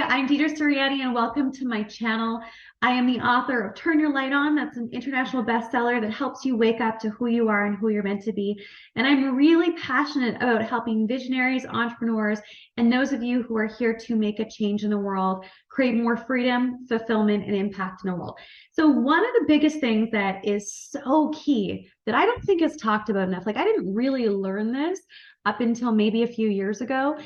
I'm Deidre Sirianni and welcome to my channel. I am the author of Turn Your Light On. That's an international bestseller that helps you wake up to who you are and who you're meant to be. And I'm really passionate about helping visionaries, entrepreneurs, and those of you who are here to make a change in the world, create more freedom, fulfillment, and impact in the world. So one of the biggest things that is so key that I don't think is talked about enough, like I didn't really learn this up until maybe a few years ago,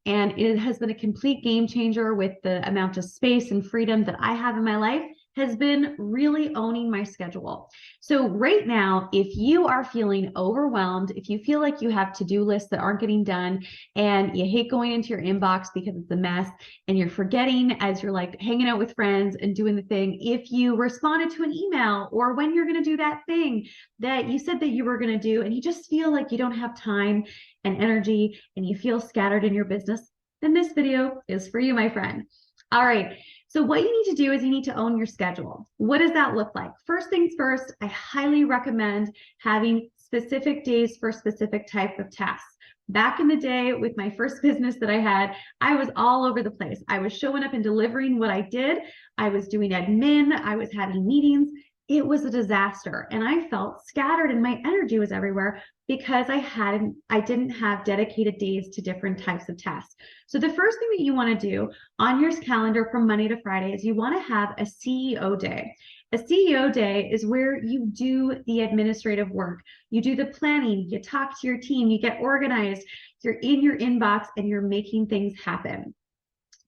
and it has been a complete game changer with the amount of space and freedom that I have in my life, has been really owning my schedule. So right now, if you are feeling overwhelmed, if you feel like you have to-do lists that aren't getting done and you hate going into your inbox because it's a mess and you're forgetting as you're like hanging out with friends and doing the thing, if you responded to an email or when you're going to do that thing that you said that you were going to do and you just feel like you don't have time and energy and you feel scattered in your business, then this video is for you, my friend. All right. So what you need to do is you need to own your schedule. What does that look like? First things first, I highly recommend having specific days for specific type of tasks. Back in the day with my first business that I had, I was all over the place. I was showing up and delivering what I did. I was doing admin. I was having meetings. It was a disaster. And I felt scattered and my energy was everywhere because I didn't have dedicated days to different types of tasks. So the first thing that you want to do on your calendar from Monday to Friday is you want to have a CEO day. A CEO day is where you do the administrative work. You do the planning, you talk to your team, you get organized, you're in your inbox and you're making things happen.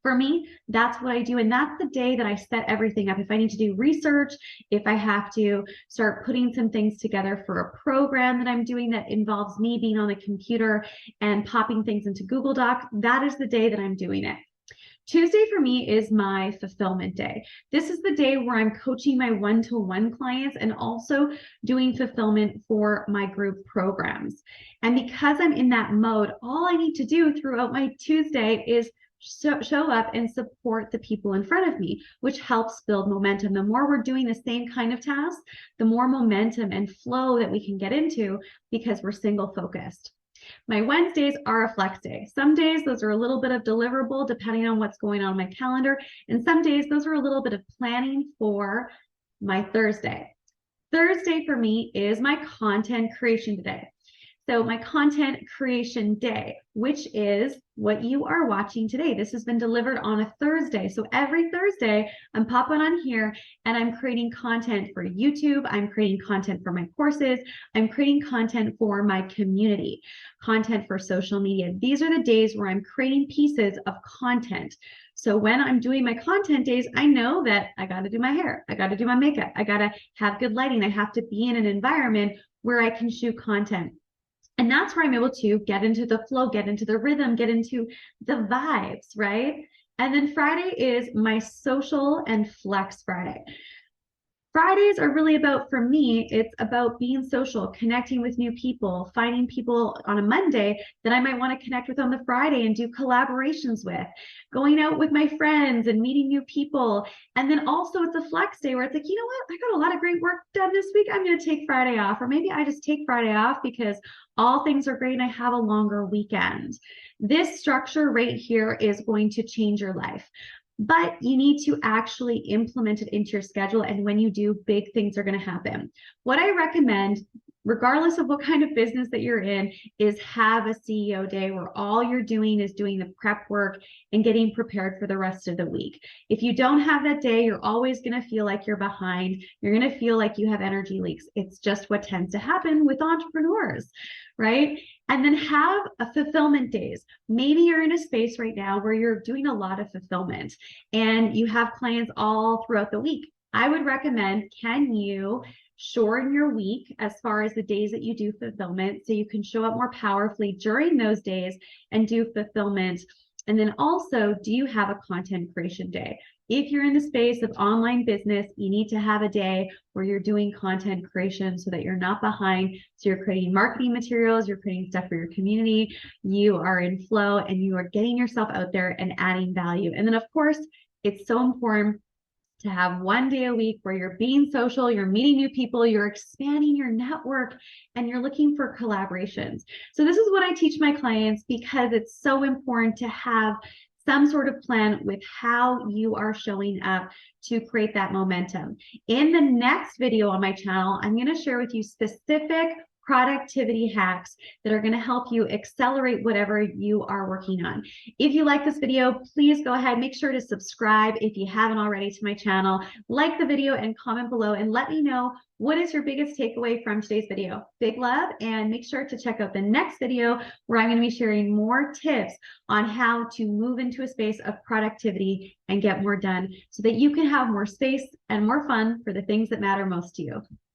For me, that's what I do. And that's the day that I set everything up. If I need to do research, if I have to start putting some things together for a program that I'm doing that involves me being on the computer and popping things into Google Doc, that is the day that I'm doing it. Tuesday for me is my fulfillment day. This is the day where I'm coaching my one-to-one clients and also doing fulfillment for my group programs. And because I'm in that mode, all I need to do throughout my Tuesday is show up and support the people in front of me, which helps build momentum. The more we're doing the same kind of tasks, the more momentum and flow that we can get into because we're single focused. My Wednesdays are a flex day. Some days those are a little bit of deliverable depending on what's going on in my calendar. And some days those are a little bit of planning for my Thursday. Thursday for me is my content creation day. So my content creation day, which is what you are watching today. This has been delivered on a Thursday. So every Thursday, I'm popping on here and I'm creating content for YouTube. I'm creating content for my courses. I'm creating content for my community, content for social media. These are the days where I'm creating pieces of content. So when I'm doing my content days, I know that I got to do my hair. I got to do my makeup. I got to have good lighting. I have to be in an environment where I can shoot content. And that's where I'm able to get into the flow, get into the rhythm, get into the vibes, right? And then Friday is my social and flex Friday. Fridays are really about, for me, it's about being social, connecting with new people, finding people on a Monday that I might want to connect with on the Friday and do collaborations with, going out with my friends and meeting new people. And then also it's a flex day where it's like, you know what? I got a lot of great work done this week. I'm going to take Friday off, or maybe I just take Friday off because all things are great and I have a longer weekend. This structure right here is going to change your life. But you need to actually implement it into your schedule. And when you do, big things are going to happen. What I recommend, regardless of what kind of business that you're in, is have a CEO day where all you're doing is doing the prep work and getting prepared for the rest of the week. If you don't have that day, you're always going to feel like you're behind. You're going to feel like you have energy leaks. It's just what tends to happen with entrepreneurs, right? And then have a fulfillment days. Maybe you're in a space right now where you're doing a lot of fulfillment and you have clients all throughout the week. I would recommend, can you shorten your week as far as the days that you do fulfillment so you can show up more powerfully during those days and do fulfillment? And then also, do you have a content creation day? If you're in the space of online business, you need to have a day where you're doing content creation so that you're not behind. So you're creating marketing materials, you're creating stuff for your community, you are in flow, and you are getting yourself out there and adding value. And then, of course, it's so important to have one day a week where you're being social, you're meeting new people, you're expanding your network, and you're looking for collaborations. So this is what I teach my clients because it's so important to have some sort of plan with how you are showing up to create that momentum. In the next video on my channel, I'm going to share with you specific productivity hacks that are going to help you accelerate whatever you are working on. If you like this video, please go ahead, make sure to subscribe if you haven't already to my channel, like the video and comment below and let me know what is your biggest takeaway from today's video. Big love, and make sure to check out the next video where I'm going to be sharing more tips on how to move into a space of productivity and get more done so that you can have more space and more fun for the things that matter most to you.